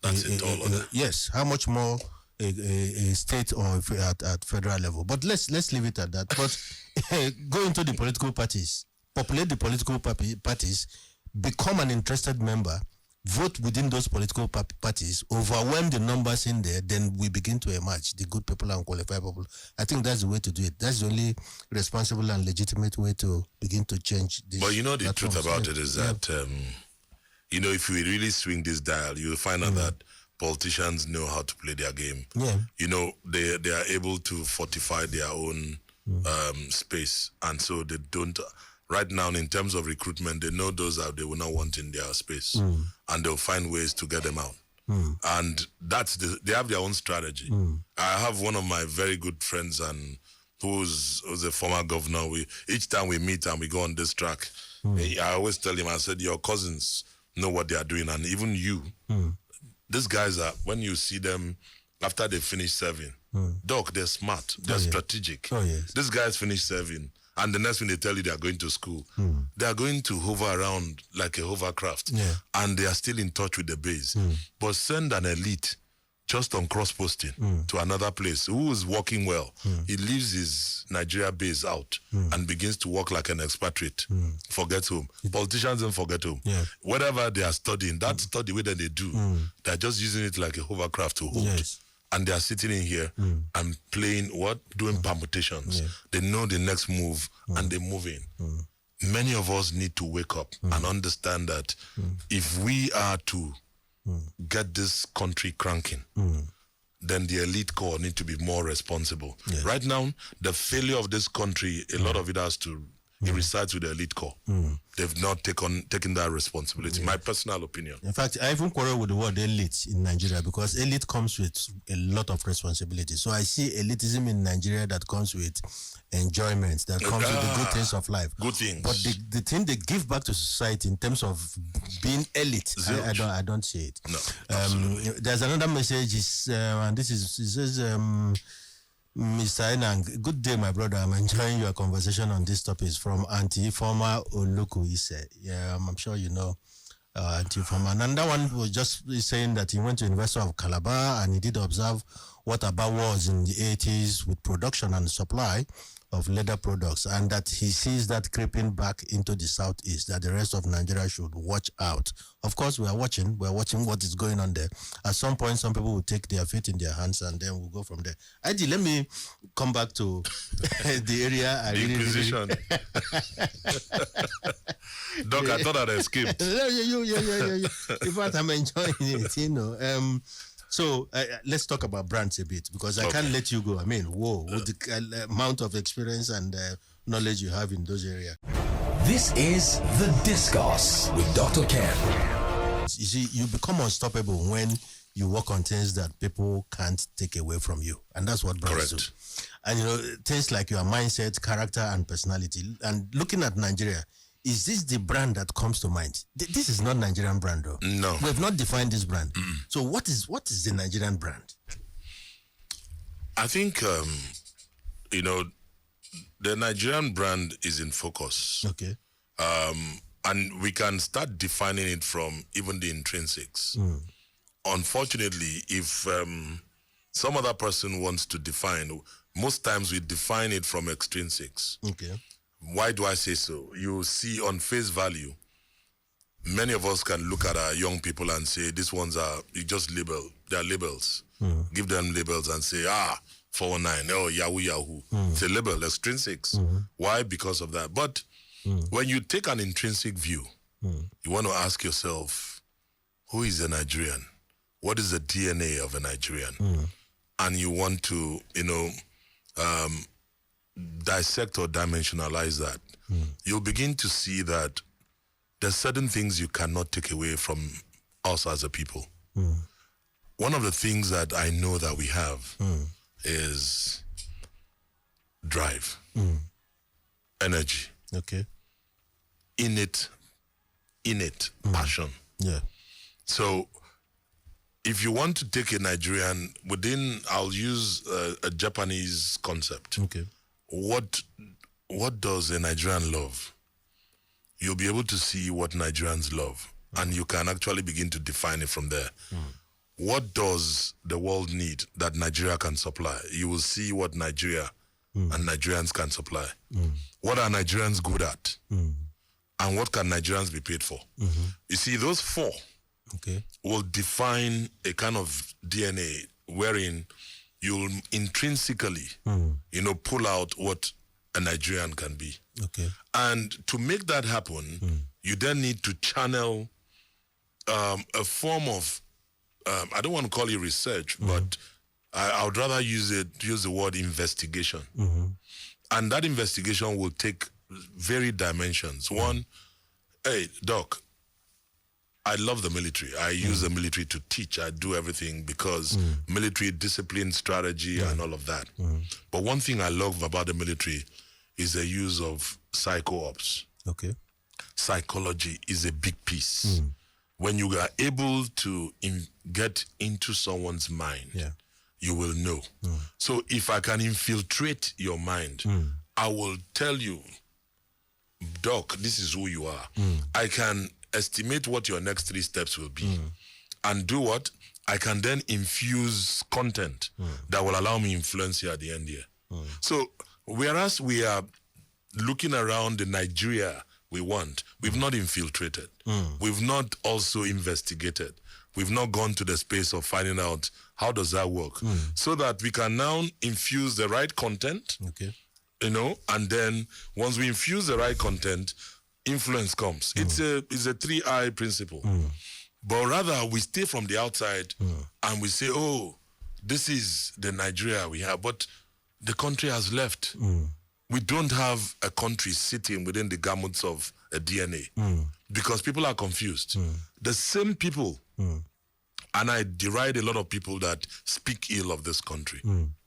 Speaker 3: That's it all.
Speaker 2: Yes, how much more a state or at federal level. But let's leave it at that. But go into the political parties, populate the political parties, become an interested member. Vote within those political parties, overwhelm the numbers in there, then we begin to emerge, the good people and qualified people. I think that's the way to do it. That's the only responsible and legitimate way to begin to change this.
Speaker 3: But the truth about it is that, if we really swing this dial, you'll find out that politicians know how to play their game.
Speaker 2: Yeah.
Speaker 3: They are able to fortify their own space, and so they don't... Right now, in terms of recruitment, they know those that they will not want in their space, and they'll find ways to get them out. And they have their own strategy. I have one of my very good friends, and who's a former governor. Each time we meet and we go on this track, I always tell him, I said, your cousins know what they are doing, and even you. These guys are, when you see them after they finish serving, Doc, they're smart, they're strategic.
Speaker 2: Oh, yes.
Speaker 3: These guys finish serving. And the next thing they tell you they are going to school, they are going to hover around like a hovercraft, and they are still in touch with the base. But send an elite just on cross-posting to another place who is working well. He leaves his Nigeria base out and begins to work like an expatriate, forgets home. Politicians don't forget home. Whatever they are studying, that study whether they do, they're just using it like a hovercraft to hold.
Speaker 2: Yes.
Speaker 3: And they are sitting in here and playing doing permutations. They know the next move and they move in. Many of us need to wake up and understand that if we are to get this country cranking, then the elite corps need to be more responsible. Right now, the failure of this country, a lot of it it resides with the elite corps. They've not taken that responsibility. My personal opinion.
Speaker 2: In fact, I even quarrel with the word elite in Nigeria, because elite comes with a lot of responsibility. So I see elitism in Nigeria that comes with enjoyment, that comes with the good things of life.
Speaker 3: Good things.
Speaker 2: But the thing they give back to society in terms of being elite, I don't see it.
Speaker 3: No, absolutely.
Speaker 2: There's another message, and it says, Mr. Enang, good day, my brother. I'm enjoying your conversation on this topic. It's from Auntie Former Oluku Ise. Yeah, I'm sure you know Auntie Former. And another one was just saying that he went to University of Calabar and he did observe what about was in the 80s with production and supply of leather products, and that he sees that creeping back into the southeast, that the rest of Nigeria should watch out. Of course, we're watching what is going on there. At some point, some people will take their fate in their hands, and then we'll go from there. ID, let me come back to the area.
Speaker 3: Inquisition. Doc, I thought I'd escaped.
Speaker 2: Yeah. In fact, I'm enjoying it, So let's talk about brands a bit, because I can't let you go. I mean, with the amount of experience and knowledge you have in those areas.
Speaker 1: This is The Discourse with Dr. Ken.
Speaker 2: You see, you become unstoppable when you work on things that people can't take away from you. And that's what brands do. And, things like your mindset, character, and personality. And looking at Nigeria, is this the brand that comes to mind? This is not Nigerian brand, though.
Speaker 3: No.
Speaker 2: We have not defined this brand. So what is the Nigerian brand?
Speaker 3: I think, the Nigerian brand is in focus.
Speaker 2: Okay.
Speaker 3: And we can start defining it from even the intrinsics. Unfortunately, if some other person wants to define, most times we define it from extrinsics.
Speaker 2: Okay.
Speaker 3: Why do I say so? You see, on face value, many of us can look at our young people and say, these ones you just label, they're labels. Give them labels and say, 419, oh, Yahoo. It's a label, extrinsics. Why? Because of that. But when you take an intrinsic view, you want to ask yourself, who is a Nigerian? What is the DNA of a Nigerian? And you want to, dissect or dimensionalize that, you'll begin to see that there's certain things you cannot take away from us as a people. One of the things that I know that we have is drive, energy, innate passion.
Speaker 2: Yeah.
Speaker 3: So if you want to take a Nigerian I'll use a Japanese concept.
Speaker 2: Okay.
Speaker 3: What does a Nigerian love? You'll be able to see what Nigerians love, and you can actually begin to define it from there. What does the world need that Nigeria can supply? You will see what Nigeria and Nigerians can supply. What are Nigerians good at? And what can Nigerians be paid for? You see, those four will define a kind of DNA wherein you'll intrinsically, pull out what a Nigerian can be. And to make that happen, you then need to channel a form of, I don't want to call it research, but I would rather use the word investigation. And that investigation will take varied dimensions. One, hey, Doc, I love the military. I use the military to teach. I do everything because military discipline, strategy, and all of that. But one thing I love about the military is the use of psycho-ops. Psychology is a big piece. When you are able to get into someone's mind, you will know. So if I can infiltrate your mind, I will tell you, Doc, this is who you are. I can estimate what your next 3 steps will be. And do what? I can then infuse content that will allow me influence you at the end here. So whereas we are looking around the Nigeria we want, we've not infiltrated. We've not also investigated. We've not gone to the space of finding out how does that work, so that we can now infuse the right content, and then once we infuse the right content, influence comes. It's a 3I principle. But rather we stay from the outside and we say, oh, this is the Nigeria we have, but the country has left. We don't have a country sitting within the garments of a DNA because people are confused. The same people, and I deride a lot of people that speak ill of this country.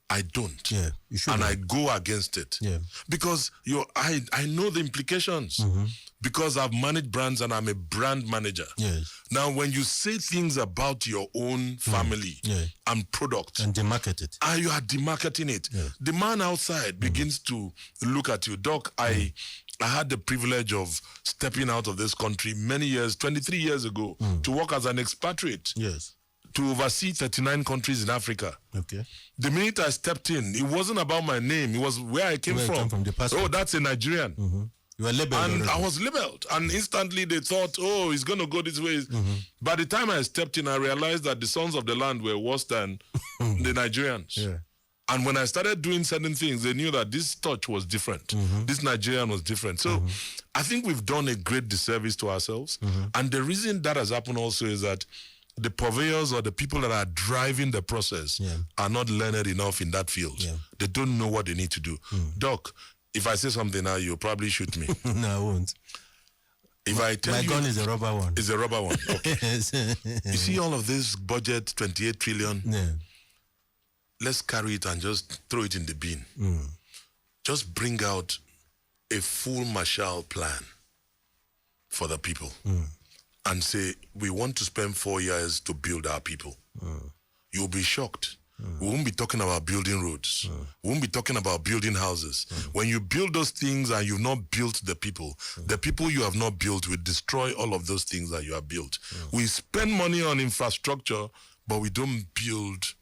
Speaker 3: I don't.
Speaker 2: You should.
Speaker 3: And I go against it. Because I know the implications. Because I've managed brands and I'm a brand manager. Now, when you say things about your own family and product
Speaker 2: and demarket it,
Speaker 3: you are demarketing it. The man outside begins to look at you. Doc, I had the privilege of stepping out of this country many years, 23 years ago, to work as an expatriate. To oversee 39 countries in Africa. The minute I stepped in, it wasn't about my name. It was where I came from. Oh, that's a Nigerian.
Speaker 2: You were labeled.
Speaker 3: And
Speaker 2: already.
Speaker 3: I was labeled. And instantly they thought, oh, he's going to go this way. By the time I stepped in, I realized that the sons of the land were worse than the Nigerians. And when I started doing certain things, they knew that this touch was different. This Nigerian was different. So I think we've done a great disservice to ourselves. And the reason that has happened also is that the purveyors or the people that are driving the process are not learned enough in that field. They don't know what they need to do. Doc, if I say something now, you'll probably shoot me.
Speaker 2: No, I won't.
Speaker 3: If I tell
Speaker 2: my
Speaker 3: you...
Speaker 2: gun is a rubber one.
Speaker 3: It's a rubber one. Okay. You see all of this budget, 28 trillion? Let's carry it and just throw it in the bin. Just bring out a full Marshall plan for the people. And say, we want to spend 4 years to build our people. You'll be shocked. We won't be talking about building roads. We won't be talking about building houses. When you build those things and you've not built the people you have not built will destroy all of those things that you have built. We spend money on infrastructure, but we don't build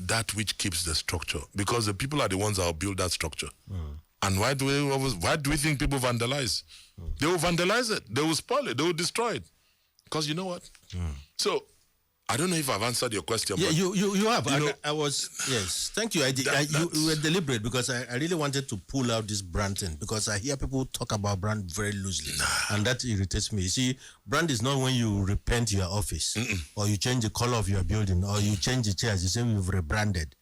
Speaker 3: that which keeps the structure, because the people are the ones that will build that structure. And why do we think people vandalize? They will vandalize it. They will spoil it. They will destroy it. Because you know what? So I don't know if I've answered your question.
Speaker 2: Yeah,
Speaker 3: but
Speaker 2: you have.
Speaker 3: know,
Speaker 2: I was, yes. Thank you. You were deliberate because I really wanted to pull out this brand thing because I hear people talk about brand very loosely. And that irritates me. You see, brand is not when you repaint your office or you change the color of your building or you change the chairs. You say you've rebranded.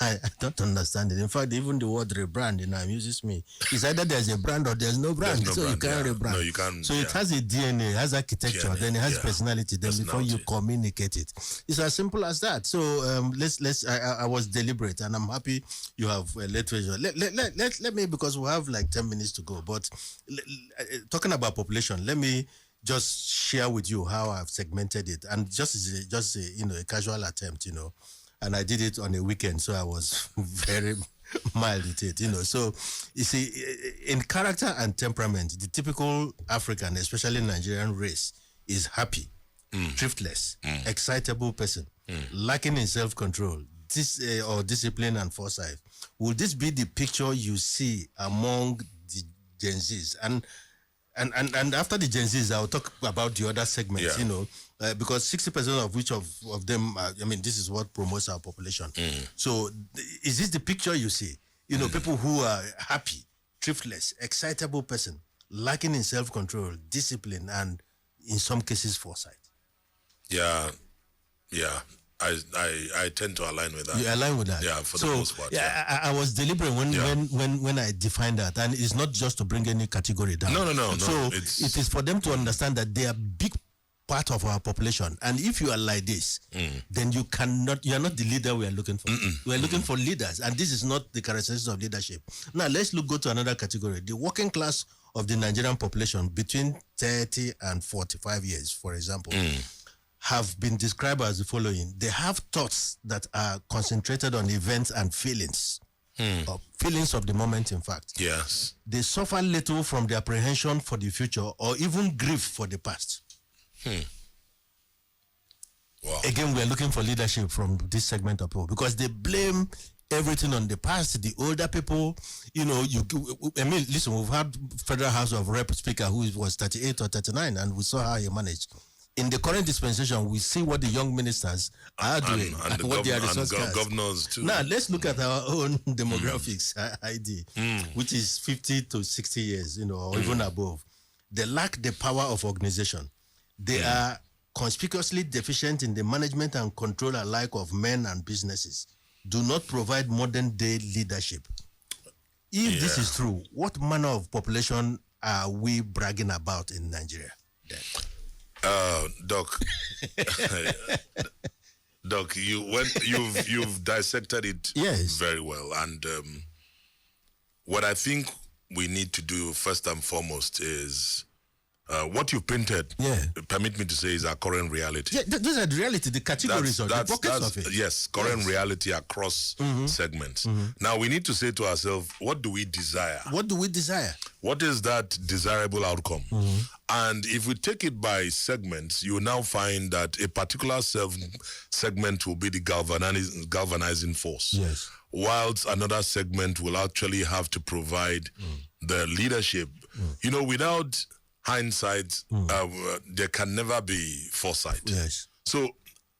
Speaker 2: I don't understand it. In fact, even the word rebrand amuses me. It's either there's a brand or there's no brand.
Speaker 3: No
Speaker 2: so
Speaker 3: brand,
Speaker 2: you can't rebrand.
Speaker 3: No, you can't.
Speaker 2: So it has a DNA, it has architecture, then it has personality. Then before you communicate it, it's as simple as that. So I was deliberate, and I'm happy you have literature. Let me, because we have like 10 minutes to go. But talking about population, let me just share with you how I've segmented it, and just a casual attempt, and I did it on a weekend, so I was very mild with it, So you see, in character and temperament, the typical African, especially Nigerian race, is happy, thriftless, excitable person, lacking in self-control, or discipline and foresight. Will this be the picture you see among the Gen Zs? And after the Gen Zs, I'll talk about the other segments, because 60% of which of them, this is what promotes our population. So is this the picture you see? People who are happy, thriftless, excitable person, lacking in self-control, discipline, and in some cases, foresight.
Speaker 3: Yeah. I tend to align with that.
Speaker 2: You align with that?
Speaker 3: Yeah, for the most part.
Speaker 2: Yeah, I was deliberate when I defined that, and it's not just to bring any category down.
Speaker 3: No.
Speaker 2: So it is for them to understand that they are big part of our population, and if you are like this, then you are not the leader we are looking for. We are looking for leaders, and this is not the characteristics of leadership. Now let's go to another category: the working class of the Nigerian population between 30 and 45 years, for example. Have been described as the following. They have thoughts that are concentrated on events and feelings, or feelings of the moment, in fact.
Speaker 3: Yes.
Speaker 2: They suffer little from the apprehension for the future or even grief for the past.
Speaker 3: Wow.
Speaker 2: Again, we're looking for leadership from this segment of people because they blame everything on the past. The older people, listen, we've had Federal House of Rep Speaker who was 38 or 39, and we saw how he managed. In the current dispensation, we see what the young ministers are doing and what their resources.
Speaker 3: Governors too.
Speaker 2: Now, let's look at our own demographics ID, which is 50 to 60 years, or even above. They lack the power of organization. They are conspicuously deficient in the management and control alike of men and businesses. Do not provide modern-day leadership. If this is true, what manner of population are we bragging about in Nigeria then?
Speaker 3: Doc, Doc, you've dissected it very well, and what I think we need to do first and foremost is what you painted. Permit me to say, is our current reality.
Speaker 2: Yeah, those are the reality, the categories of the pockets of it.
Speaker 3: Yes, current reality across segments. Now we need to say to ourselves, what do we desire?
Speaker 2: What do we desire?
Speaker 3: What is that desirable outcome? And if we take it by segments, you will now find that a particular segment will be the galvanizing force.
Speaker 2: Yes.
Speaker 3: Whilst another segment will actually have to provide the leadership. Without hindsight, there can never be foresight.
Speaker 2: Yes.
Speaker 3: So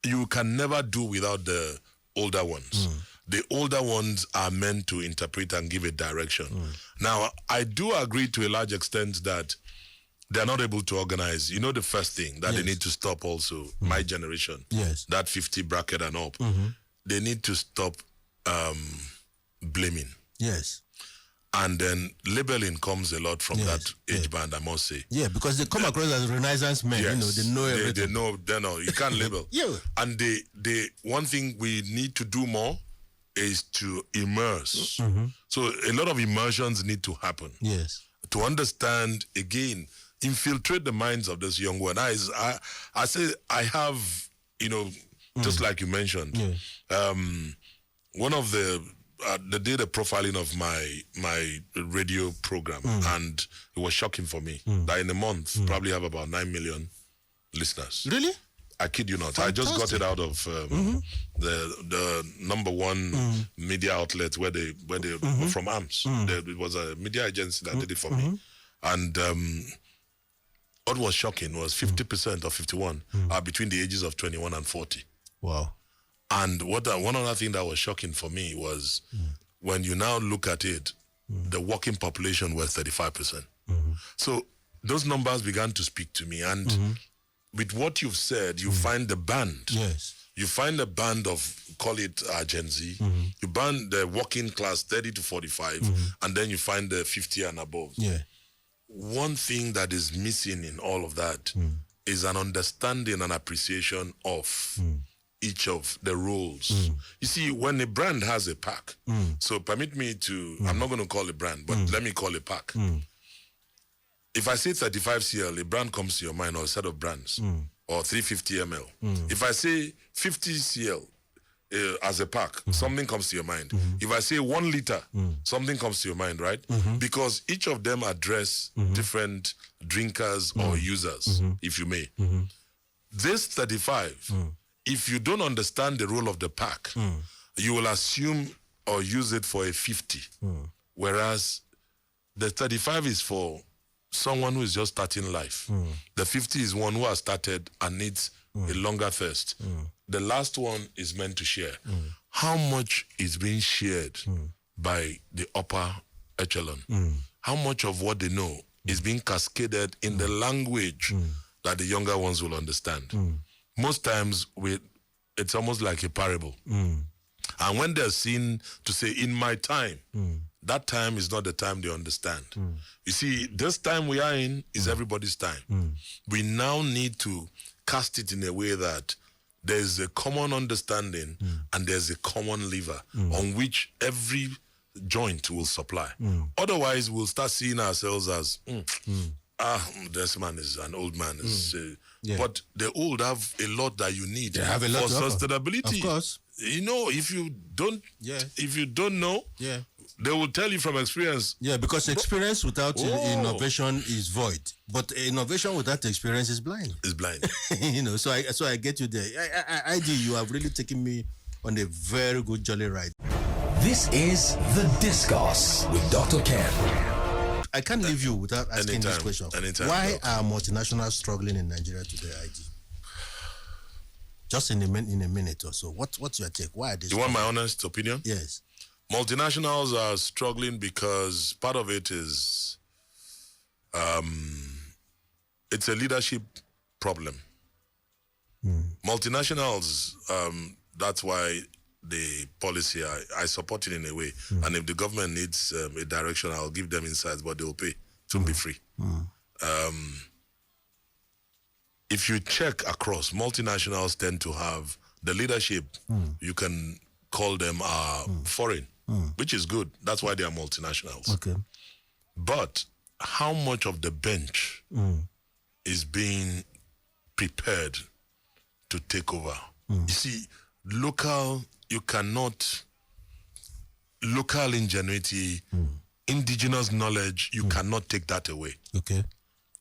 Speaker 3: you can never do without the older ones. The older ones are meant to interpret and give a direction. Now, I do agree to a large extent that they're not able to organize. The first thing that they need to stop also, my generation, that 50 bracket and up, they need to stop blaming.
Speaker 2: Yes.
Speaker 3: And then labeling comes a lot from that age band, I must say.
Speaker 2: Yeah, because they come across as Renaissance men. They know everything.
Speaker 3: They know. You can't label. And one thing we need to do more is to immerse. So a lot of immersions need to happen.
Speaker 2: Yes.
Speaker 3: To understand, again, infiltrate the minds of this young one. I say I have, just like you mentioned, one of the did a profiling of my radio program, and it was shocking for me that in a month probably have about 9 million listeners.
Speaker 2: Really?
Speaker 3: I kid you not.
Speaker 2: Fantastic.
Speaker 3: I just got it out of the number one media outlet where they from AMS. It was a media agency that did it for me, and what was shocking was 50% of 51 are between the ages of 21 and 40.
Speaker 2: Wow.
Speaker 3: And one other thing that was shocking for me was when you now look at it, the working population was 35%. So those numbers began to speak to me. And with what you've said, you find the band.
Speaker 2: Yes.
Speaker 3: You find a band of, call it Gen Z. You band the working class 30 to 45, and then you find the 50 and above.
Speaker 2: Yeah.
Speaker 3: One thing that is missing in all of that is an understanding and appreciation of each of the roles. You see, when a brand has a pack, so permit me to, I'm not going to call it brand, but let me call it pack. If I say 35 CL, a brand comes to your mind, or a set of brands, or 350 ml. If I say 50 CL as a pack, something comes to your mind. If I say 1 liter, something comes to your mind, right? Because each of them address different drinkers or users, if you may. This 35, if you don't understand the role of the pack, you will assume or use it for a 50. Whereas the 35 is for someone who is just starting life. The 50 is one who has started and needs a longer thirst. The last one is meant to share. How much is being shared by the upper echelon? How much of what they know is being cascaded in the language that the younger ones will understand? Most times, it's almost like a parable. And when they're seen to say, in my time, that time is not the time they understand. You see, this time we are in is everybody's time. We now need to cast it in a way that there's a common understanding and there's a common lever on which every joint will supply. Otherwise, we'll start seeing ourselves as, this man is an old man. But the old have a lot that you need
Speaker 2: They have a lot
Speaker 3: for
Speaker 2: to offer.
Speaker 3: sustainability.
Speaker 2: Of course.
Speaker 3: You know, if you don't know, they will tell you from experience.
Speaker 2: Yeah, because experience without innovation is void. But innovation without experience is blind.
Speaker 3: It's blind.
Speaker 2: You know, so I get you there. ID, you have really taken me on a very good jolly ride.
Speaker 1: This is The Discourse with Dr. Ken.
Speaker 2: I can't leave you without asking this question. Why
Speaker 3: Doc.
Speaker 2: are multinationals struggling in Nigeria today, ID? Just in a minute or so. What's your take? Why are they
Speaker 3: You want my honest opinion?
Speaker 2: Yes.
Speaker 3: Multinationals are struggling because part of it is it's a leadership problem. Multinationals, that's why the policy, I support it in a way. And if the government needs a direction, I'll give them insights, but they'll pay. It won't be free. If you check across, multinationals tend to have the leadership, you can call them foreign, which is good. That's why they are multinationals.
Speaker 2: Okay.
Speaker 3: But how much of the bench is being prepared to take over? You see, local ingenuity, indigenous knowledge, you cannot take that away.
Speaker 2: Okay.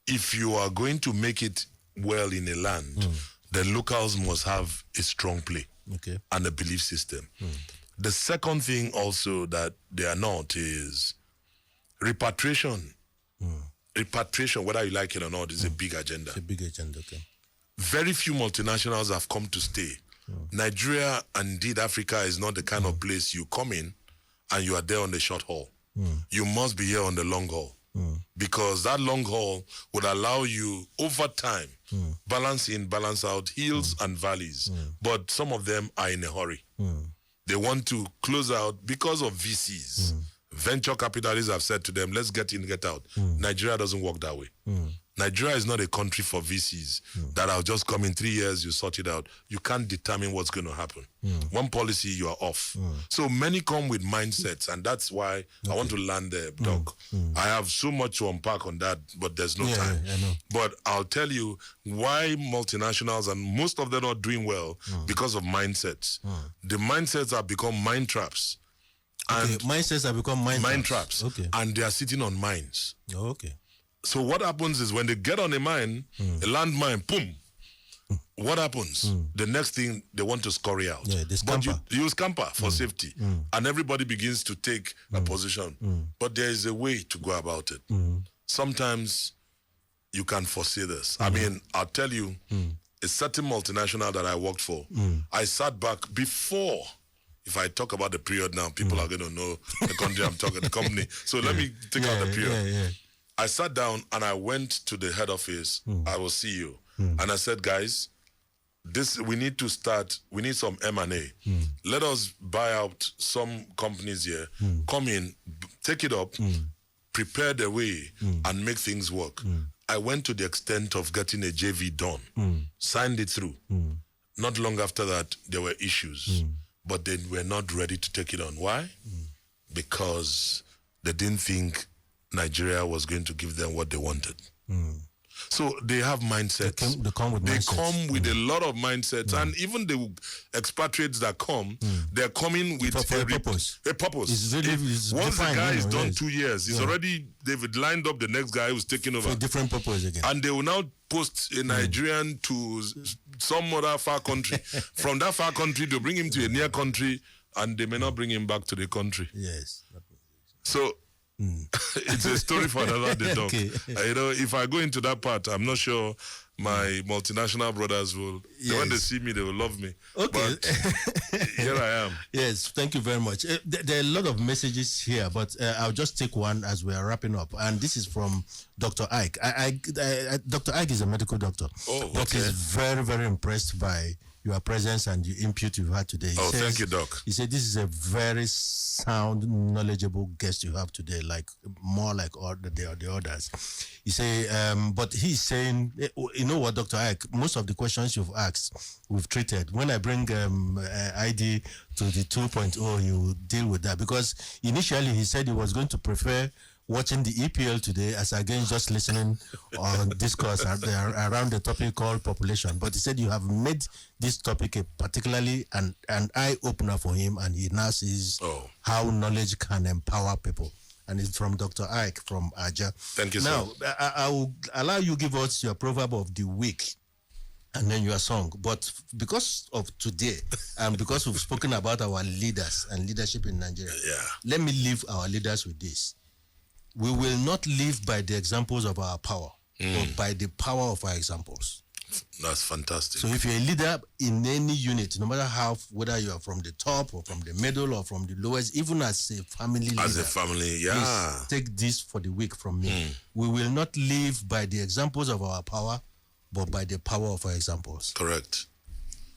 Speaker 3: If you are going to make it well in a land, the locals must have a strong play and a belief system. The second thing also that they are not is repatriation. Repatriation, whether you like it or not, is a big agenda.
Speaker 2: It's a big agenda, okay.
Speaker 3: Very few multinationals have come to stay. Nigeria, and indeed Africa, is not the kind of place you come in and you are there on the short haul. You must be here on the long haul. Because that long haul would allow you over time, balance in, balance out, hills and valleys. But some of them are in a hurry. They want to close out because of VCs. Venture capitalists have said to them, let's get in, get out. Nigeria doesn't work that way. Nigeria is not a country for VCs that I'll just come in 3 years, you sort it out. You can't determine what's going to happen. One policy, you are off. So many come with mindsets, and that's why I want to land there, Doc. I have so much to unpack on that, but there's no time.
Speaker 2: I know.
Speaker 3: But I'll tell you why multinationals, and most of them are doing well because of mindsets. The mindsets have become mind traps. And
Speaker 2: mindsets have become mind traps. Okay.
Speaker 3: And they are sitting on mines.
Speaker 2: Oh, okay.
Speaker 3: So what happens is when they get on a mine, a land mine, boom, what happens? The next thing, they want to scurry out.
Speaker 2: Yeah, they scamper.
Speaker 3: But you scamper for safety. And everybody begins to take a position. But there is a way to go about it. Sometimes you can foresee this. I mean, I'll tell you, a certain multinational that I worked for, I sat back before. If I talk about the period now, people are going to know the country I'm talking, the company. So let me take out the period. I sat down and I went to the head office. I was CEO, and I said, guys, we need to start. We need some M&A. Let us buy out some companies here. Come in, take it up, prepare the way, and make things work. I went to the extent of getting a JV done, signed it through. Not long after that, there were issues, but they were not ready to take it on. Why? Because they didn't think Nigeria was going to give them what they wanted. So they have mindsets.
Speaker 2: They come with
Speaker 3: a lot of mindsets, and even the expatriates that come, they're coming with
Speaker 2: a purpose.
Speaker 3: A purpose.
Speaker 2: It's
Speaker 3: once the guy is done 2 years, he's
Speaker 2: already
Speaker 3: they've lined up the next guy who's taking over
Speaker 2: for a different purpose again.
Speaker 3: And they will now post a Nigerian to some other far country. From that far country, they'll bring him to a near country, and they may not bring him back to the country.
Speaker 2: Yes.
Speaker 3: So. It's a story for another day, Doc.
Speaker 2: Okay.
Speaker 3: If I go into that part, I'm not sure my multinational brothers will. When they see me, they will love me.
Speaker 2: Okay.
Speaker 3: But here I am.
Speaker 2: Yes, thank you very much. There are a lot of messages here, but I'll just take one as we are wrapping up. And this is from Dr. Ike. Dr. Ike is a medical doctor.
Speaker 3: Oh, okay.
Speaker 2: But he's very, very impressed by your presence and the input you've had today.
Speaker 3: Thank you, Doc.
Speaker 2: He said this is a very sound, knowledgeable guest you have today, more like all the others. He say, but he's saying, you know what, Dr. Ike, most of the questions you've asked, we've treated. When I bring ID to the 2.0, you deal with that. Because initially he said he was going to prefer watching the EPL today as against just listening on discourse around the topic called population. But he said you have made this topic a particularly an eye-opener for him, and he now sees how knowledge can empower people. And it's from Dr. Ike from Aja.
Speaker 3: Thank you,
Speaker 2: now,
Speaker 3: sir.
Speaker 2: I will allow you give us your proverb of the week and then your song. But because of today, and because we've spoken about our leaders and leadership in Nigeria, let me leave our leaders with this. We will not live by the examples of our power, but by the power of our examples.
Speaker 3: That's fantastic.
Speaker 2: So if you're a leader in any unit, no matter whether you are from the top or from the middle or from the lowest, even as a family leader.
Speaker 3: As a family,
Speaker 2: please take this for the week from me. We will not live by the examples of our power, but by the power of our examples.
Speaker 3: Correct.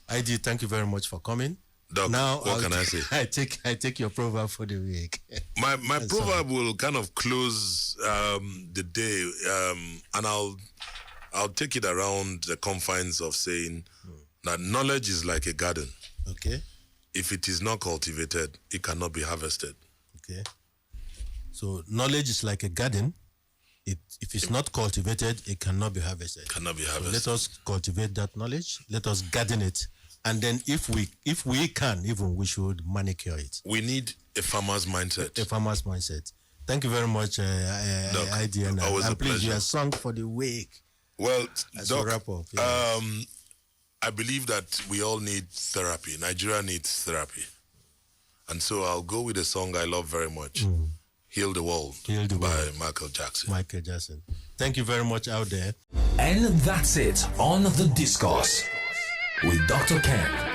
Speaker 2: ID, thank you very much for coming.
Speaker 3: Doc,
Speaker 2: now,
Speaker 3: what can I say?
Speaker 2: I take your proverb for the week.
Speaker 3: My proverb will kind of close the day, and I'll take it around the confines of saying that knowledge is like a garden.
Speaker 2: Okay.
Speaker 3: If it is not cultivated, it cannot be harvested.
Speaker 2: Okay. So knowledge is like a garden. If it's not cultivated, it cannot be harvested.
Speaker 3: Cannot be harvested.
Speaker 2: So let us cultivate that knowledge. Let us garden it. And then if we can, even we should manicure it.
Speaker 3: We need a farmer's mindset.
Speaker 2: A farmer's mindset. Thank you very much, ID. And
Speaker 3: a
Speaker 2: please,
Speaker 3: pleasure.
Speaker 2: your song for the week.
Speaker 3: Well, Doc,
Speaker 2: wrap up,
Speaker 3: I believe that we all need therapy. Nigeria needs therapy. And so I'll go with a song I love very much. Heal the World by Michael Jackson.
Speaker 2: Michael Jackson. Thank you very much out there.
Speaker 1: And that's it on The Discourse with Dr. Ken.